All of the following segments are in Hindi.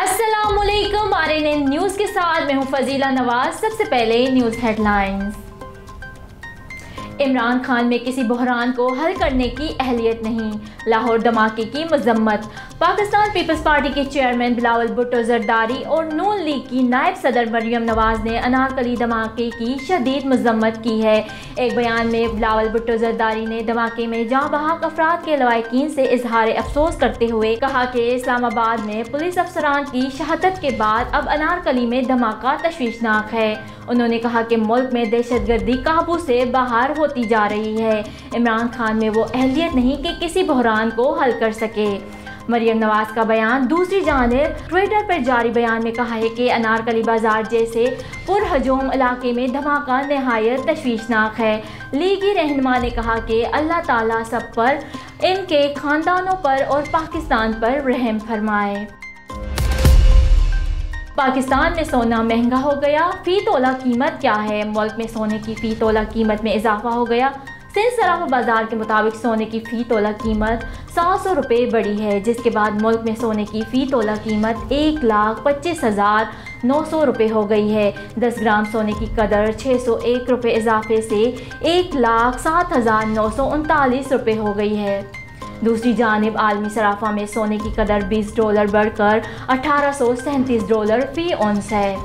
अस्सलामुअलैकुम RNN न्यूज़ के साथ मैं हूं फजीला नवाज। सबसे पहले न्यूज़ हेडलाइंस। इमरान खान में किसी बहरान को हल करने की अहलियत नहीं, लाहौर धमाके की मजम्मत। पाकिस्तान पीपल्स पार्टी के चेयरमैन बिलावल भुट्टो जरदारी और नून लीग की नायब सदर मरियम नवाज ने अनारकली धमाके की शदीद मजम्मत की है। एक बयान में बिलावल भुट्टो जरदारी ने धमाके में जाँ बहक अफराद के लवाहिकीन से इजहार अफसोस करते हुए कहा कि इस्लामाबाद में पुलिस अफसरान की शहादत के बाद अब अनारकली में धमाका तशवीशनाक है। उन्होंने कहा कि मुल्क में दहशतगर्दी काबू से बाहर होती जा रही है। इमरान खान में वो अहलियत नहीं कि किसी बहरान को हल कर सके। मरियम नवाज का बयान। दूसरी जानिब ट्विटर पर जारी बयान में कहा है कि अनारकली बाजार जैसे पुरहजूम इलाके में धमाका नहायत तशवीशनाक है। लीगी रहनुमा ने कहा कि अल्लाह ताला सब पर, इनके खानदानों पर और पाकिस्तान पर रहम फरमाए। पाकिस्तान में सोना महंगा हो गया, फी तोला कीमत क्या है? मुल्क में सोने की फी तोला कीमत में इजाफा हो गया। सिंध सराफा बाजार के मुताबिक सोने की फी तोला कीमत 700 रुपये बढ़ी है, जिसके बाद मुल्क में सोने की फी तोला कीमत 1,25,900 रुपये हो गई है। 10 ग्राम सोने की कदर 601 रुपये इजाफे से 1,07,939 रुपये हो गई है। दूसरी जानिब आलमी सराफा में सोने की कदर $20 बढ़कर $1837 फी औंस है।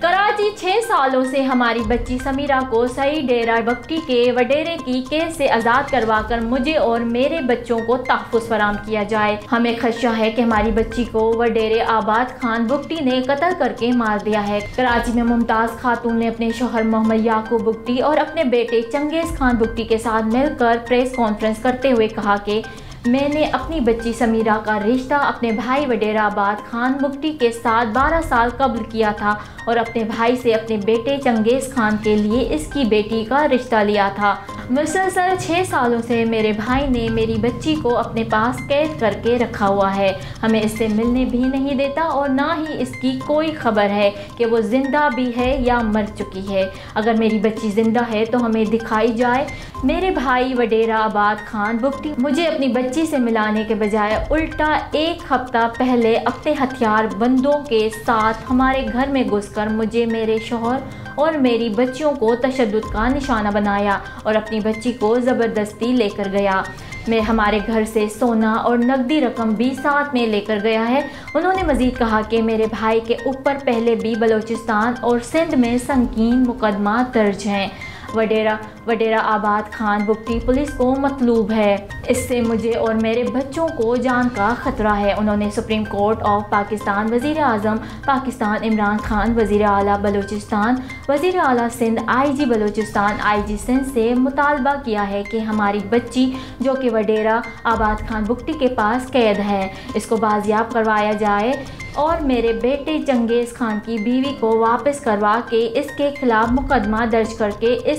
कराची 6 सालों से हमारी बच्ची समीरा को सही डेरा बख्टी के वडेरे की कैद से आज़ाद करवाकर मुझे और मेरे बच्चों को तहफ़्फ़ुज़ फराम किया जाए। हमें खदशा है कि हमारी बच्ची को वडेरे आबाद खान बुगटी ने कत्ल करके मार दिया है। कराची में मुमताज़ खातून ने अपने शोहर मोहम्मद याकूब बुगटी और अपने बेटे चंगेज़ खान बुगटी के साथ मिलकर प्रेस कॉन्फ्रेंस करते हुए कहा कि मैंने अपनी बच्ची समीरा का रिश्ता अपने भाई वडेरा आबाद खान बुगटी के साथ 12 साल कब्ल किया था और अपने भाई से अपने बेटे चंगेज़ खान के लिए इसकी बेटी का रिश्ता लिया था। मुसलसल 6 सालों से मेरे भाई ने मेरी बच्ची को अपने पास कैद करके रखा हुआ है। हमें इससे मिलने भी नहीं देता और ना ही इसकी कोई खबर है कि वो ज़िंदा भी है या मर चुकी है। अगर मेरी बच्ची ज़िंदा है तो हमें दिखाई जाए। मेरे भाई वडेरा आबाद खान बुगटी मुझे अपनी बच्ची से मिलाने के बजाय उल्टा 1 हफ्ता पहले अपने हथियार बंदों के साथ हमारे घर में घुसकर मुझे, मेरे शौहर और मेरी बच्चियों को तशद्दुद का निशाना बनाया और अपनी बच्ची को ज़बरदस्ती लेकर गया। मैं हमारे घर से सोना और नकदी रकम भी साथ में लेकर गया है। उन्होंने मज़ीद कहा कि मेरे भाई के ऊपर पहले भी बलूचिस्तान और सिंध में संगीन मुकदमा दर्ज हैं। वडेरा आबाद खान बुगटी पुलिस को मतलूब है। इससे मुझे और मेरे बच्चों को जान का खतरा है। उन्होंने सुप्रीम कोर्ट ऑफ पाकिस्तान, वज़ीर आज़म पाकिस्तान इमरान खान, वज़ीर आला बलूचिस्तान, वज़ीर आला सिंध, IG बलूचिस्तान, IG सिंध से मुतालबा किया है कि हमारी बच्ची जो कि वडेरा आबाद खान बुगटी के पास कैद है, इसको बाजियाब करवाया जाए और मेरे बेटे चंगेज़ खान की बीवी को वापस करवा के इसके खिलाफ मुकदमा दर्ज करके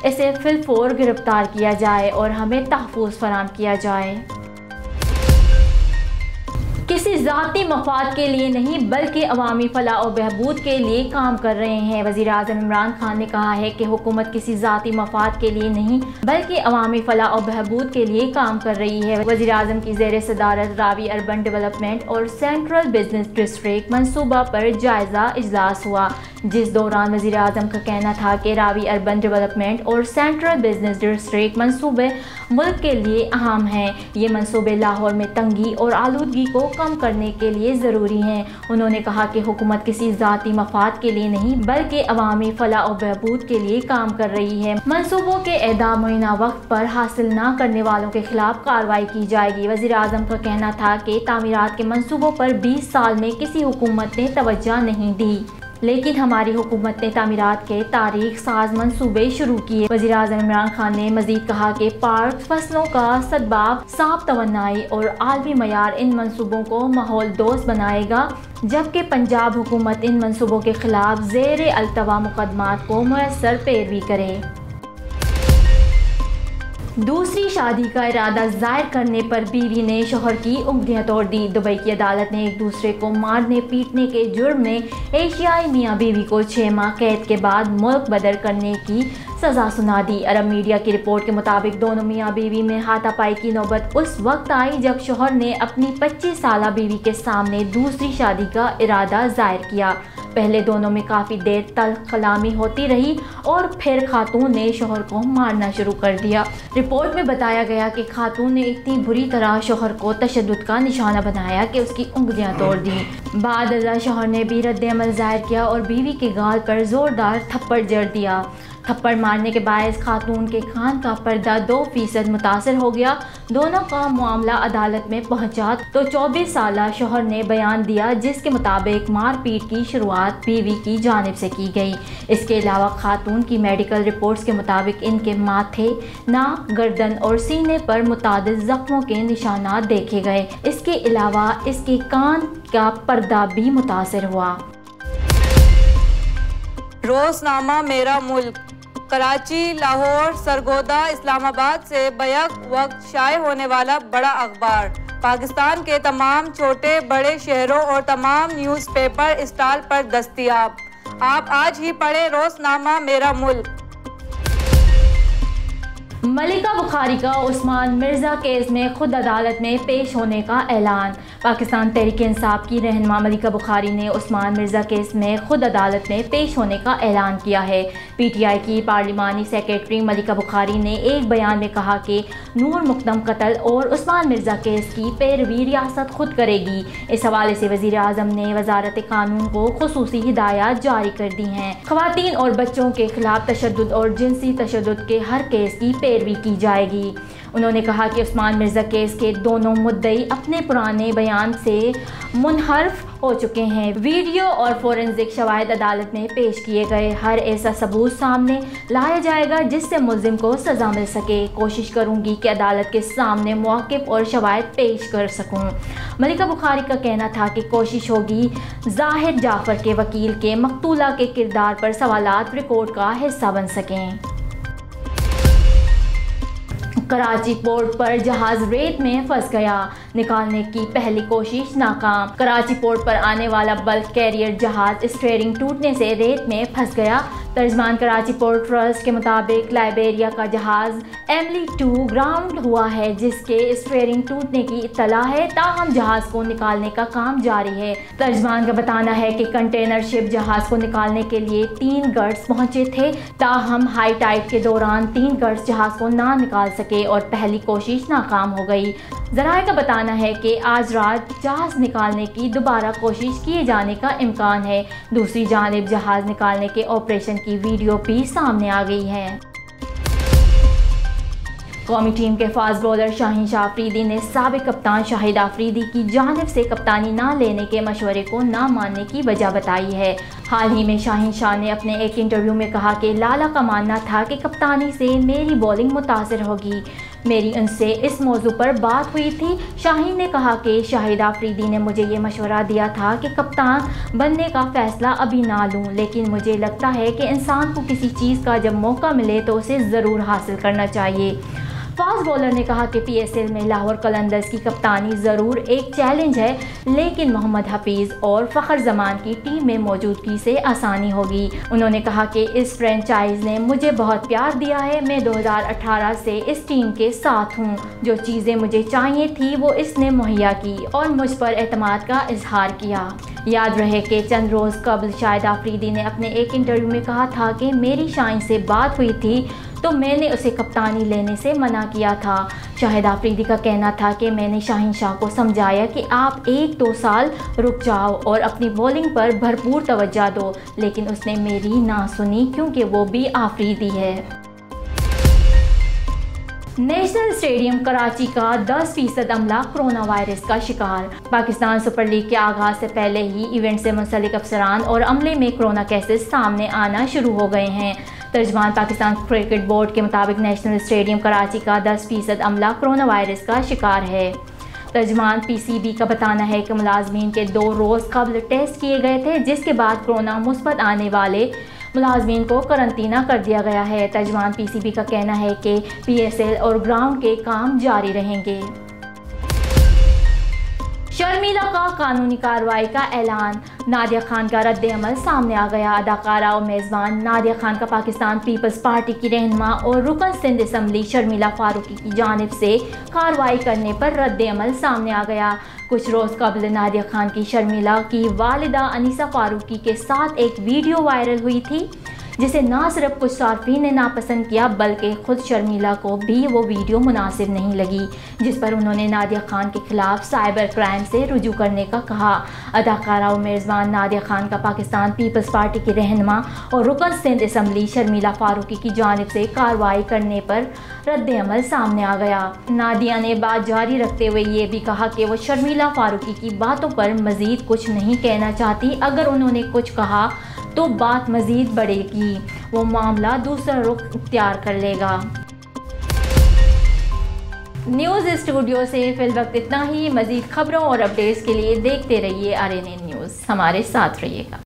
इसे फिलफौर गिरफ्तार किया जाए और हमें तहफ़्फ़ुज़ फराम किया जाए। किसी ज़ाती मफाद के लिए नहीं बल्कि अवामी फलाह और बहबूद के लिए काम कर रहे हैं। वज़ीर आज़म इमरान खान ने कहा है कि हुकूमत किसी ज़ाती मफाद के लिए नहीं बल्कि अवामी फलाह और बहबूद के लिए काम कर रही है। वज़ीर आज़म की ज़ेर सदारत रावी अर्बन डेवलपमेंट और सेंट्रल बिजनेस डिस्ट्रिक्ट मनसूबा पर जायज़ा इजलास हुआ, जिस दौरान वज़ीर आज़म का कहना था कि रावी अर्बन डेवलपमेंट और सेंट्रल बिजनेस डिस्ट्रिक्ट मनसूबे मुल्क के लिए अहम हैं। ये मनसूबे लाहौर में तंगी और आलूदगी को कम करने के लिए ज़रूरी हैं। उन्होंने कहा कि हुकूमत किसी ज़ाती मफाद के लिए नहीं बल्कि अवामी फलाह और बहबूद के लिए काम कर रही है। मनसूबों के एदा मुइना वक्त पर हासिल न करने वालों के खिलाफ कार्रवाई की जाएगी। वज़ीर आज़म का कहना था कि तामीरात के मनसूबों पर 20 साल में किसी हुकूमत ने तवज्जो नहीं दी, लेकिन हमारी हुकूमत ने तामीरात के तारीख साज मंसूबे शुरू किए। वज़ीर आज़म इमरान खान ने मज़ीद कहा कि पार्क, फसलों का सद्भाव, साफ तवन्नाई और आलमी मयार इन मंसूबों को माहौल दोस्त बनाएगा, जबकि पंजाब हुकूमत इन मंसूबों के खिलाफ ज़ेर अल्तवा मुकदमात को मुयस्सर पैरवी करे। दूसरी शादी का इरादा जाहिर करने पर बीवी ने शौहर की उंगलियां तोड़ दी। दुबई की अदालत ने एक दूसरे को मारने पीटने के जुर्म में एशियाई मियां बीवी को 6 माह कैद के बाद मुल्क बदर करने की सज़ा सुना दी। अरब मीडिया की रिपोर्ट के मुताबिक दोनों मियां बीवी में हाथापाई की नौबत उस वक्त आई जब शौहर ने अपनी 25 साला बीवी के सामने दूसरी शादी का इरादा जाहिर किया। पहले दोनों में काफ़ी देर तल्ख कलामी होती रही और फिर खातून ने शौहर को मारना शुरू कर दिया। रिपोर्ट में बताया गया कि खातून ने इतनी बुरी तरह शौहर को तशद्दुद का निशाना बनाया कि उसकी उंगलियां तोड़ दी। बाद अज़ा शौहर ने भी रद्द-ए-अमल ज़ाहिर किया और बीवी के गाल पर ज़ोरदार थप्पड़ जड़ दिया। थप्पड़ मारने के बायस खातून के कान का पर्दा 2% मुतासर हो गया। दोनों का मामला अदालत में पहुंचा तो 24 साला शौहर ने बयान दिया जिसके मुताबिक मारपीट की शुरुआत बीवी की जानिब से की गई। इसके अलावा खातून की मेडिकल रिपोर्ट्स के मुताबिक इनके माथे, नाक, गर्दन और सीने पर मुतादिद जख्मों के निशानात देखे गए। इसके अलावा इसके कान का पर्दा भी मुतासर हुआ। रोज़नामा मेरा मुल्क कराची, लाहौर, सरगोदा, इस्लामाबाद से बैक वक्त शाये होने वाला बड़ा अखबार पाकिस्तान के तमाम छोटे बड़े शहरों और तमाम न्यूज़पेपर स्टॉल पर दस्तयाब। आप आज ही पढ़ें रोज़नामा मेरा मुल्क। मलिका बुखारी का उस्मान मिर्ज़ा केस में खुद अदालत में पेश होने का ऐलान। पाकिस्तान तहरीक इंसाफ की रहनुमा मलिका बुखारी ने उस्मान मिर्ज़ा केस में खुद अदालत में पेश होने का ऐलान किया है। PTI की पार्लिमानी सेक्रेटरी मलिका बुखारी ने एक बयान में कहा कि नूर मुक़द्दम कत्ल और उस्मान मिर्ज़ा केस की पैरवी रियासत खुद करेगी। इस हवाले से वज़ीर आज़म ने वज़ारत कानून को खुसूसी हिदायत जारी कर दी हैं। ख़वातीन और बच्चों के खिलाफ तशद्दुद और जिनसी तशद्दुद के हर केस की पैरवी की जाएगी। उन्होंने कहा कि उस्मान मिर्ज़ा केस के दोनों मुद्दई अपने पुराने बयान से मुनहरफ हो चुके हैं। वीडियो और फोरेंसिक शवाहिद अदालत में पेश किए गए हर ऐसा सबूत सामने लाया जाएगा जिससे मुल्ज़िम को सज़ा मिल सके। कोशिश करूंगी कि अदालत के सामने मौक़िफ़ और शवाहिद पेश कर सकूं। मलिका बुखारी का कहना था कि कोशिश होगी ज़ाहिर जाफ़र के वकील के मकतूला के किरदार पर सवालात रिकॉर्ड का हिस्सा बन सकें। कराची पोर्ट पर जहाज रेत में फंस गया, निकालने की पहली कोशिश नाकाम। कराची पोर्ट पर आने वाला बल्क कैरियर जहाज स्टीयरिंग टूटने से रेत में फंस गया। तर्जमान कराची पोर्ट ट्रस्ट के मुताबिक लाइबेरिया का जहाज एमली 2 ग्राउंड हुआ है जिसके स्टीयरिंग टूटने की इत्तला है, ताहम जहाज को निकालने का काम जारी है। तर्जमान का बताना है कि कंटेनर शिप जहाज को निकालने के लिए 3 गर्ड्स पहुंचे थे, ताहम हाई टाइड के दौरान 3 गर्ड्स जहाज को ना निकाल सके और पहली कोशिश नाकाम हो गई। ज़राए का बताना है कि आज रात जहाज़ निकालने की दोबारा कोशिश किए जाने का इम्कान है। दूसरी जानिब जहाज़ निकालने के ऑपरेशन की वीडियो भी सामने आ गई है। कौमी टीम के फास्ट बॉलर शाहीन शाह अफरीदी ने साबिक कप्तान शाहिद अफरीदी की जानिब से कप्तानी ना लेने के मशवरे को ना मानने की वजह बताई है। हाल ही में शाहीन शाह ने अपने एक इंटरव्यू में कहा कि लाला का मानना था कि कप्तानी से मेरी बॉलिंग मुतासिर होगी। मेरी उनसे इस मौजू पर बात हुई थी। शाहीन ने कहा कि शाहिद अफरीदी ने मुझे ये मशवरा दिया था कि कप्तान बनने का फ़ैसला अभी ना लूँ, लेकिन मुझे लगता है कि इंसान को किसी चीज़ का जब मौका मिले तो उसे ज़रूर हासिल करना चाहिए। फास्ट बॉलर ने कहा कि PSL में लाहौर कलंदर्स की कप्तानी ज़रूर एक चैलेंज है, लेकिन मोहम्मद हफीज़ और फ़खर जमान की टीम में मौजूदगी से आसानी होगी। उन्होंने कहा कि इस फ्रेंचाइज ने मुझे बहुत प्यार दिया है। मैं 2018 से इस टीम के साथ हूँ। जो चीज़ें मुझे चाहिए थी वो इसने मुहैया की और मुझ पर एतमाद का इजहार किया। याद रहे कि चंद रोज़ कबल शाहिद अफरीदी ने अपने एक इंटरव्यू में कहा था कि मेरी शाहीन से बात हुई थी तो मैंने उसे कप्तानी लेने से मना किया था। शाहिद अफरीदी का कहना था कि मैंने शाहीन शाह को समझाया कि आप 1-2 साल रुक जाओ और अपनी बॉलिंग पर भरपूर तवज्जो दो, लेकिन उसने मेरी ना सुनी क्योंकि वो भी अफरीदी है। नेशनल स्टेडियम कराची का 10% अमला कोरोना वायरस का शिकार। पाकिस्तान सुपर लीग के आगाज से पहले ही इवेंट से मुंसलिक अफसरान और अमले में कोरोना केसेस सामने आना शुरू हो गए हैं। तर्जमान पाकिस्तान क्रिकेट बोर्ड के मुताबिक नेशनल स्टेडियम कराची का 10% अमला कोरोना वायरस का शिकार है। तर्जमान PCB का बताना है कि मुलाजमीन के 2 रोज़ कबल टेस्ट किए गए थे, जिसके बाद कोरोना मुस्बत आने वाले मुलाजमीन को करंतना कर दिया गया है। तर्जमान PCB का कहना है कि PSL और ग्राउंड के काम जारी रहेंगे। शर्मिला का कानूनी कार्रवाई का ऐलान, नादिया खान का रद्द-ए-अमल सामने आ गया। अदाकारा और मेज़बान नादिया खान का पाकिस्तान पीपल्स पार्टी की रहनुमा और रुकन सिंध असम्बली शर्मिला फारूकी की जानिब से कार्रवाई करने पर रद्द-ए-अमल सामने आ गया। कुछ रोज़ कबल नादिया खान की शर्मिला की वालिदा अनीसा फारूकी के साथ एक वीडियो वायरल हुई थी, जिसे ना सिर्फ कुछ सार्फिन ने नापसंद किया बल्कि खुद शर्मिला को भी वो वीडियो मुनासिब नहीं लगी, जिस पर उन्होंने नादिया खान के खिलाफ साइबर क्राइम से रुजू करने का कहा। अदाकारा और मेज़बान नादिया खान का पाकिस्तान पीपल्स पार्टी की रहनुमा और रुकन सिंध असम्बली शर्मिला फारूकी की जानिब से कार्रवाई करने पर रद्द-ए-अमल सामने आ गया। नादिया ने बात जारी रखते हुए ये भी कहा कि वो शर्मिला फारूकी की बातों पर मज़ीद कुछ नहीं कहना चाहती। अगर उन्होंने कुछ कहा तो बात मज़ीद बढ़ेगी, वो मामला दूसरा रुख इख्तियार कर लेगा। न्यूज़ स्टूडियो से फिलवक्त इतना ही। मज़ीद खबरों और अपडेट्स के लिए देखते रहिए RNN न्यूज़। हमारे साथ रहिएगा।